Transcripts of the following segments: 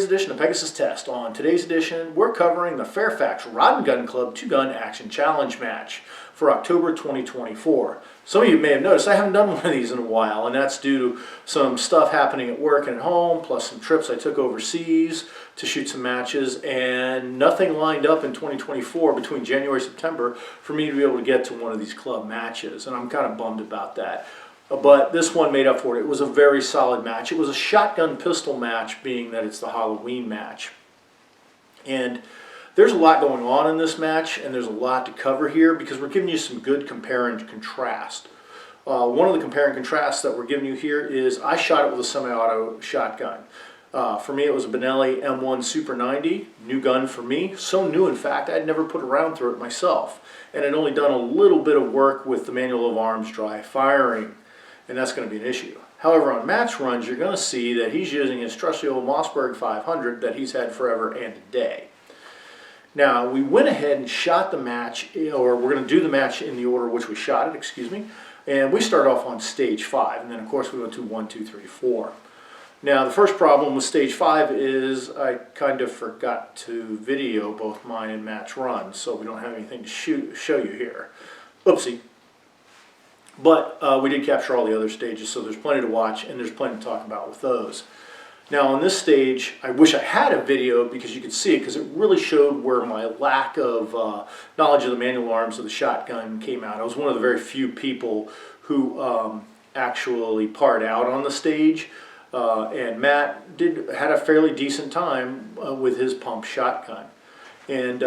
today's edition of Pegasus Test. On today's edition, we're covering the Fairfax Rod and Gun Club 2-Gun Action Challenge match for October 2024. Some of you may have noticed I haven't done one of these in a while, and that's due to some stuff happening at work and at home, plus some trips I took overseas to shoot some matches, and nothing lined up in 2024 between January and September for me to be able to get to one of these club matches, and I'm kind of bummed about that. But this one made up for it. It was a very solid match. It was a shotgun pistol match, being that it's the Halloween match. And there's a lot going on in this match, and there's a lot to cover here because we're giving you some good compare and contrast. One of the compare and contrasts that we're giving you here is I shot it with a semi-auto shotgun. For me, it was a Benelli M1 Super 90, new gun for me. So new, in fact, I'd never put a round through it myself. And I'd only done a little bit of work with the manual of arms dry firing, and that's going to be an issue. However, on match runs, you're going to see that he's using his trusty old Mossberg 500 that he's had forever and a day. Now, we went ahead and shot the match, or we're going to do the match in the order which we shot it, excuse me, and we start off on stage 5, and then of course we went to 1, 2, 3, 4. Now, the first problem with stage 5 is I kind of forgot to video both mine and Matt's runs, so we don't have anything to show you here. Oopsie. But we did capture all the other stages, so there's plenty to watch and there's plenty to talk about with those. Now on this stage, I wish I had a video because you could see it, because it really showed where my lack of knowledge of the manual arms of the shotgun came out. I was one of the very few people who actually parred out on the stage, and Matt had a fairly decent time with his pump shotgun. And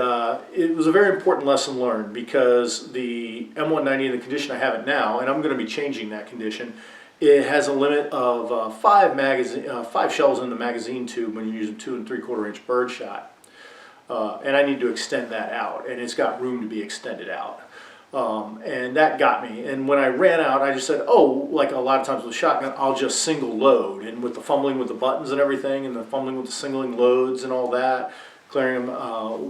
it was a very important lesson learned, because the M190 in the condition I have it now, and I'm going to be changing that condition, it has a limit of 5 shells in the magazine tube when you're using 2 3/4 inch birdshot. And I need to extend that out, and it's got room to be extended out. And that got me. And when I ran out, I just said, oh, like a lot of times with a shotgun, I'll just single load. And with the fumbling with the buttons and everything, and the fumbling with the singling loads and all that, clearing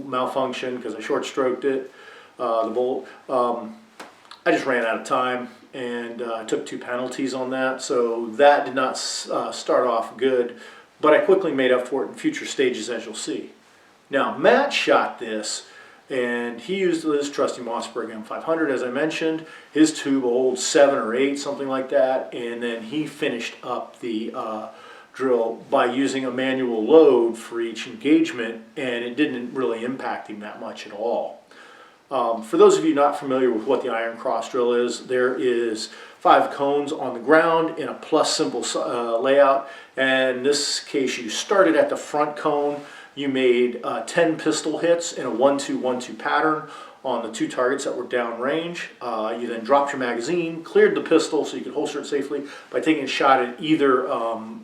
malfunction because I short stroked it, the bolt. I just ran out of time, and took 2 penalties on that, so that did not start off good, but I quickly made up for it in future stages, as you'll see. Now, Matt shot this, and he used his trusty Mossberg M500, as I mentioned. His tube holds 7 or 8, something like that, and then he finished up the drill by using a manual load for each engagement, and it didn't really impact him that much at all. For those of you not familiar with what the iron cross drill is, there is 5 cones on the ground in a plus symbol layout, and in this case you started at the front cone. You made 10 pistol hits in a 1-2-1-2 pattern on the 2 targets that were downrange. You then dropped your magazine, cleared the pistol so you could holster it safely by taking a shot at either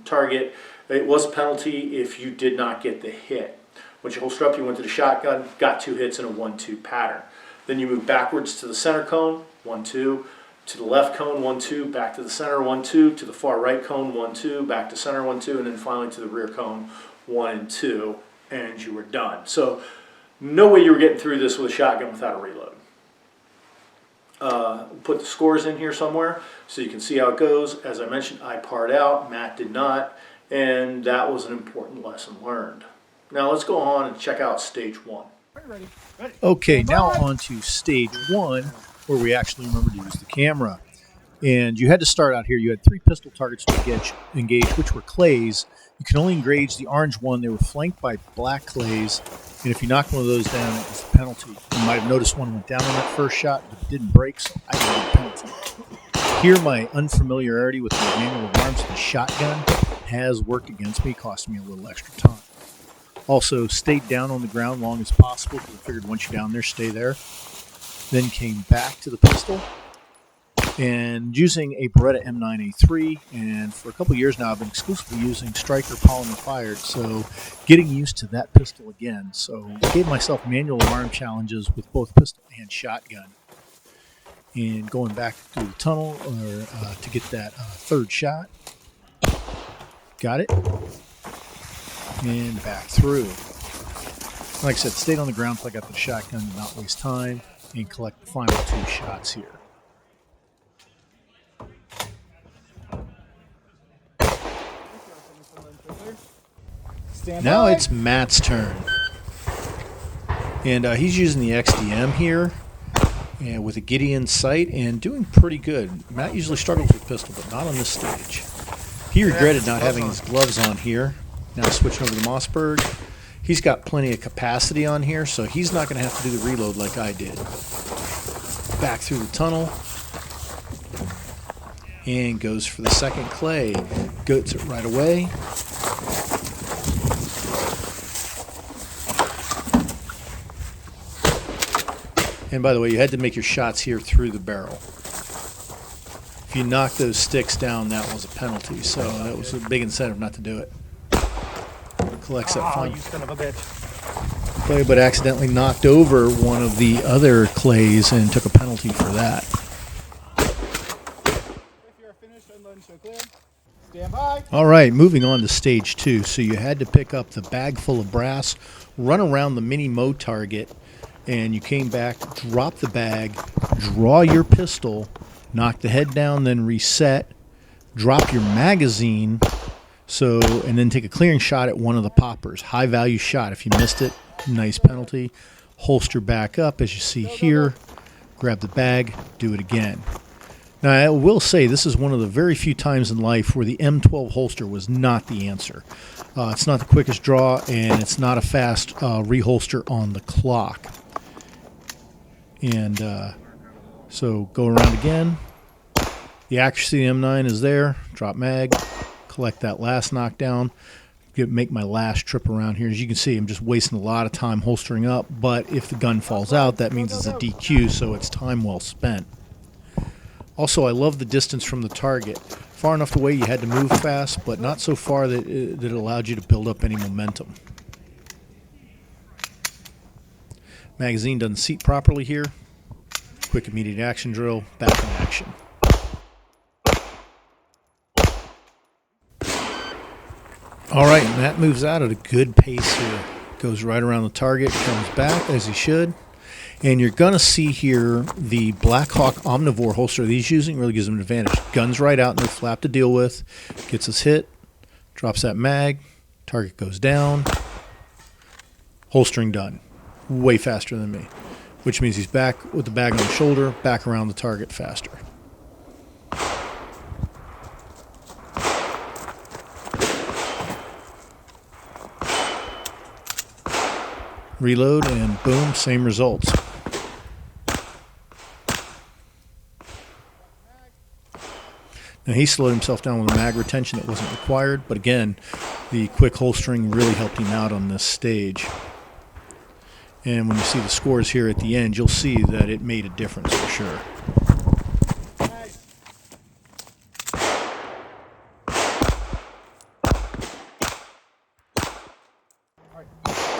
target. It was a penalty if you did not get the hit. Once you holster up, you went to the shotgun, got 2 hits in a 1-2 pattern. Then you move backwards to the center cone, 1-2, to the left cone, 1-2, back to the center, 1-2, to the far right cone, 1-2, back to center, 1-2, and then finally to the rear cone, 1 and 2, and you were done. So no way you were getting through this with a shotgun without a reload. Put the scores in here somewhere so you can see how it goes. As I mentioned, I parred out, Matt did not, and that was an important lesson learned. Now let's go on and check out stage 1. Ready. Okay, now on to stage 1, where we actually remember to use the camera. And you had to start out here. You had 3 pistol targets to engage, which were clays. You can only engage the orange one. They were flanked by black clays, and if you knocked one of those down, it was a penalty. You might have noticed one went down on that first shot, but it didn't break, so I didn't get a penalty. Here, my unfamiliarity with the manual of arms of the shotgun has worked against me, costing me a little extra time. Also, stayed down on the ground long as possible, because I figured once you're down there, stay there. Then came back to the pistol, and using a Beretta M9A3, and for a couple years now I've been exclusively using Striker polymer fired, so getting used to that pistol again. So I gave myself manual arm challenges with both pistol and shotgun, and going back through the tunnel to get that 3rd shot. Got it, and back through. Like I said, stayed on the ground until I got the shotgun to not waste time and collect the final 2 shots here. Now it's Matt's turn. And he's using the XDM here and with a Gideon sight and doing pretty good. Matt usually struggles with pistol, but not on this stage. He regretted not having his gloves on here. Now switching over to Mossberg. He's got plenty of capacity on here, so he's not going to have to do the reload like I did. Back through the tunnel. And goes for the second clay. Goats it right away. And by the way, you had to make your shots here through the barrel. If you knock those sticks down, that was a penalty. So that was a big incentive not to do it. Collects that fun. You son of a bitch. Clay, but accidentally knocked over one of the other clays and took a penalty for that. If you're finished and then so clear, stand by. All right, moving on to stage 2. So you had to pick up the bag full of brass, run around the mini Mo target, and you came back, drop the bag, draw your pistol, knock the head down, then reset, drop your magazine, and then take a clearing shot at one of the poppers. High value shot. If you missed it, nice penalty. Holster back up as you see here, grab the bag, do it again. Now I will say this is one of the very few times in life where the M12 holster was not the answer. It's not the quickest draw and it's not a fast reholster on the clock. And so go around again. The accuracy of the M9 is there. Drop mag, collect that last knockdown, make my last trip around here. As you can see, I'm just wasting a lot of time holstering up, but if the gun falls out, that means it's a DQ, so it's time well spent. Also, I love the distance from the target. Far enough away you had to move fast, but not so far that it allowed you to build up any momentum. Magazine doesn't seat properly here. Quick immediate action drill, back in action. All right, Matt moves out at a good pace here. Goes right around the target, comes back as he should. And you're going to see here the Black Hawk Omnivore holster that he's using really gives him an advantage. Gun's right out, no flap to deal with. Gets his hit, drops that mag, target goes down. Holstering done. Way faster than me. Which means he's back with the bag on his shoulder, back around the target faster. Reload and boom, same results. Now he slowed himself down with a mag retention that wasn't required, but again, the quick holstering really helped him out on this stage. And when you see the scores here at the end, you'll see that it made a difference for sure.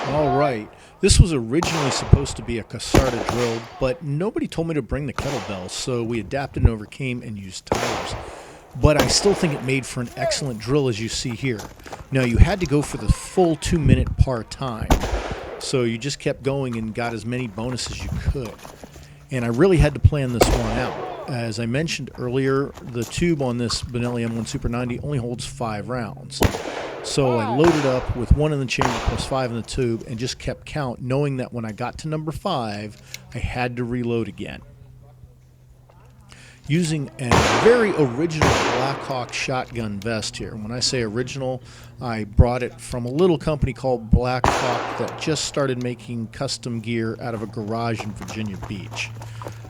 All right. This was originally supposed to be a Casarda drill, but nobody told me to bring the kettlebell, so we adapted and overcame and used tires. But I still think it made for an excellent drill, as you see here. Now, you had to go for the full 2-minute par time, so you just kept going and got as many bonuses as you could. And I really had to plan this one out. As I mentioned earlier, the tube on this Benelli M1 Super 90 only holds 5 rounds. So I loaded up with 1 in the chamber plus 5 in the tube and just kept count, knowing that when I got to number 5, I had to reload again. Using a very original Black Hawk shotgun vest here. When I say original, I brought it from a little company called Black Hawk that just started making custom gear out of a garage in Virginia Beach.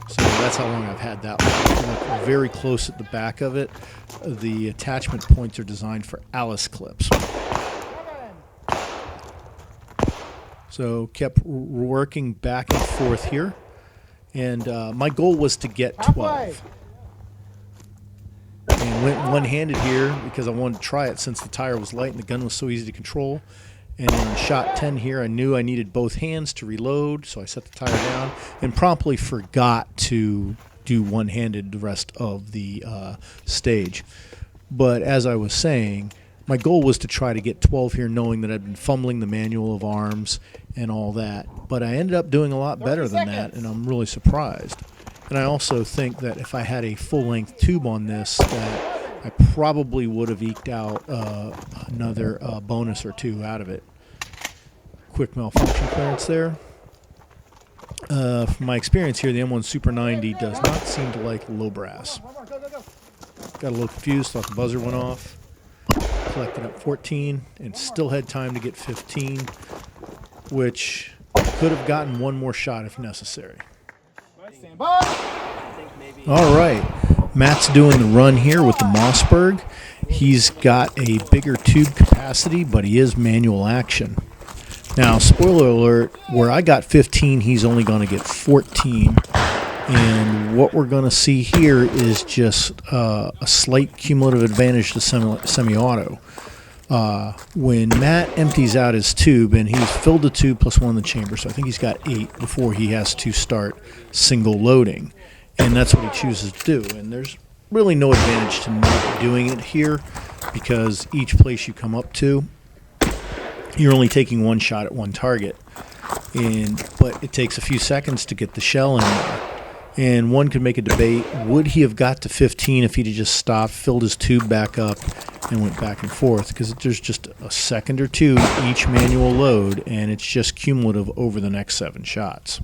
So that's how long I've had that one. If you look very close at the back of it, the attachment points are designed for Alice clips. So kept working back and forth here. And my goal was to get 12. And went one-handed here because I wanted to try it since the tire was light and the gun was so easy to control. And then shot 10 here, I knew I needed both hands to reload, so I set the tire down and promptly forgot to do one-handed the rest of the stage. But as I was saying, my goal was to try to get 12 here, knowing that I'd been fumbling the manual of arms and all that. But I ended up doing a lot better than that, and I'm really surprised. And I also think that if I had a full-length tube on this, that I probably would have eked out another bonus or 2 out of it. Quick malfunction clearance there. From my experience here, the M1 Super 90 does not seem to like low brass. Got a little confused, thought the buzzer went off. Collected up 14 and still had time to get 15, which could have gotten one more shot if necessary. Stand by. All right, Matt's doing the run here with the Mossberg. He's got a bigger tube capacity, but he is manual action. Now, spoiler alert, where I got 15, he's only going to get 14. And what we're going to see here is just a slight cumulative advantage to semi-auto. When Matt empties out his tube, and he's filled the tube plus one in the chamber, so I think he's got 8 before he has to start single loading. And that's what he chooses to do. And there's really no advantage to not doing it here, because each place you come up to, you're only taking one shot at one target. But it takes a few seconds to get the shell in there. And one could make a debate, would he have got to 15 if he'd have just stopped, filled his tube back up, and went back and forth? Because there's just a second or two each manual load, and it's just cumulative over the next 7 shots.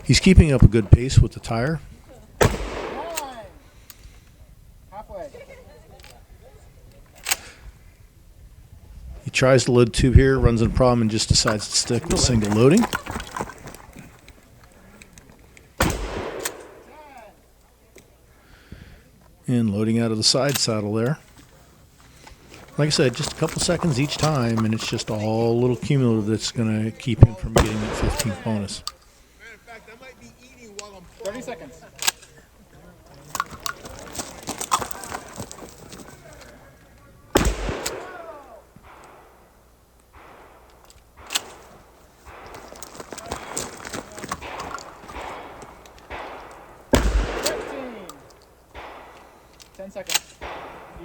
He's keeping up a good pace with the tire. Halfway. He tries to load tube here, runs into a problem, and just decides to stick with single loading. And loading out of the side saddle there. Like I said, just a couple seconds each time, and it's just all a little cumulative that's going to keep him from getting that 15th bonus. 30 seconds.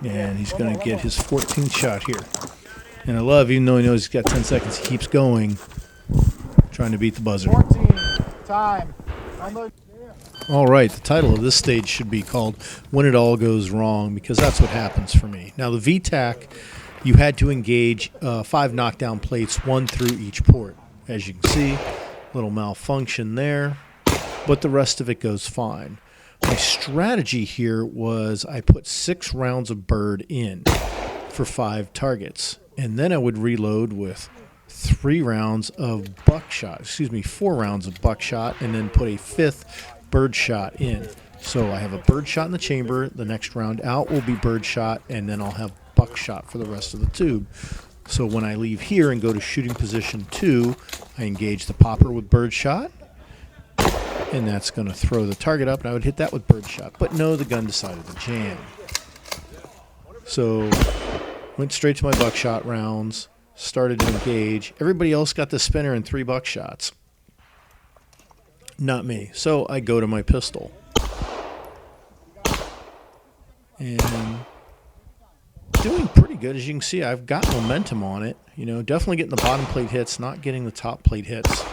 And he's going to get his 14th shot here. And I love, even though he knows he's got 10 seconds, he keeps going, trying to beat the buzzer. 14. Time. Unload. All right, the title of this stage should be called When It All Goes Wrong, because that's what happens for me. Now, the VTAC, you had to engage 5 knockdown plates, 1 through each port. As you can see, little malfunction there, but the rest of it goes fine. My strategy here was I put 6 rounds of bird in for 5 targets, and then I would reload with 4 rounds of buckshot, and then put a 5th bird shot in. So I have a bird shot in the chamber, the next round out will be bird shot, and then I'll have buckshot for the rest of the tube. So when I leave here and go to shooting position 2, I engage the popper with bird shot, and that's going to throw the target up, and I would hit that with bird shot. But no, the gun decided to jam. So went straight to my buckshot rounds, started to engage. Everybody else got the spinner and 3 buckshots. Not me. So I go to my pistol. And doing pretty good. As you can see, I've got momentum on it. You know, definitely getting the bottom plate hits, not getting the top plate hits.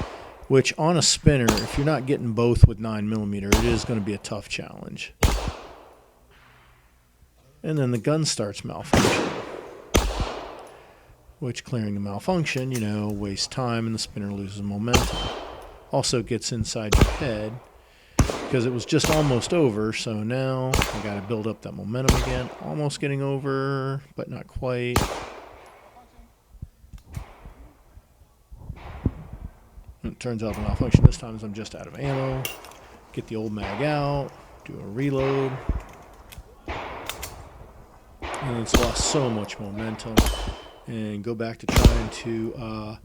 Which on a spinner, if you're not getting both with 9mm, it is going to be a tough challenge. And then the gun starts malfunctioning. Which, clearing the malfunction, you know, wastes time and the spinner loses momentum. Also gets inside your head because it was just almost over, so now I got to build up that momentum again. Almost getting over, but not quite. It turns out the malfunction this time is I'm just out of ammo. Get the old mag out, do a reload. And it's lost so much momentum. And go back to trying to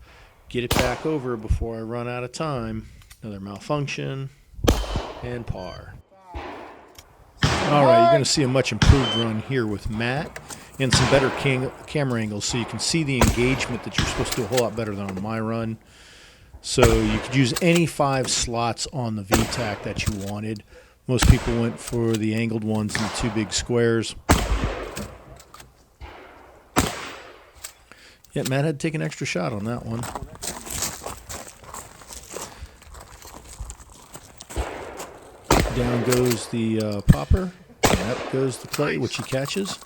get it back over before I run out of time. Another malfunction. And par. All right, you're going to see a much improved run here with Matt. And some better camera angles so you can see the engagement that you're supposed to do a whole lot better than on my run. So you could use any 5 slots on the VTAC that you wanted. Most people went for the angled ones and the 2 big squares. Yeah, Matt had to take an extra shot on that one. Down goes the popper, and up goes the plate, which he catches.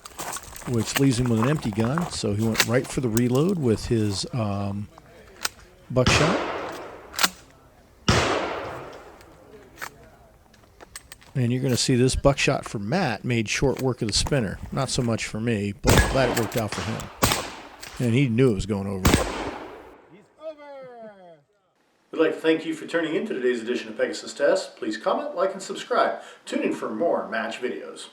which leaves him with an empty gun. So he went right for the reload with his buckshot. And you're going to see this buckshot for Matt made short work of the spinner. Not so much for me, but I'm glad it worked out for him. And he knew it was going over. He's over. We'd like to thank you for tuning in to today's edition of Pegasus Test. Please comment, like, and subscribe. Tune in for more match videos.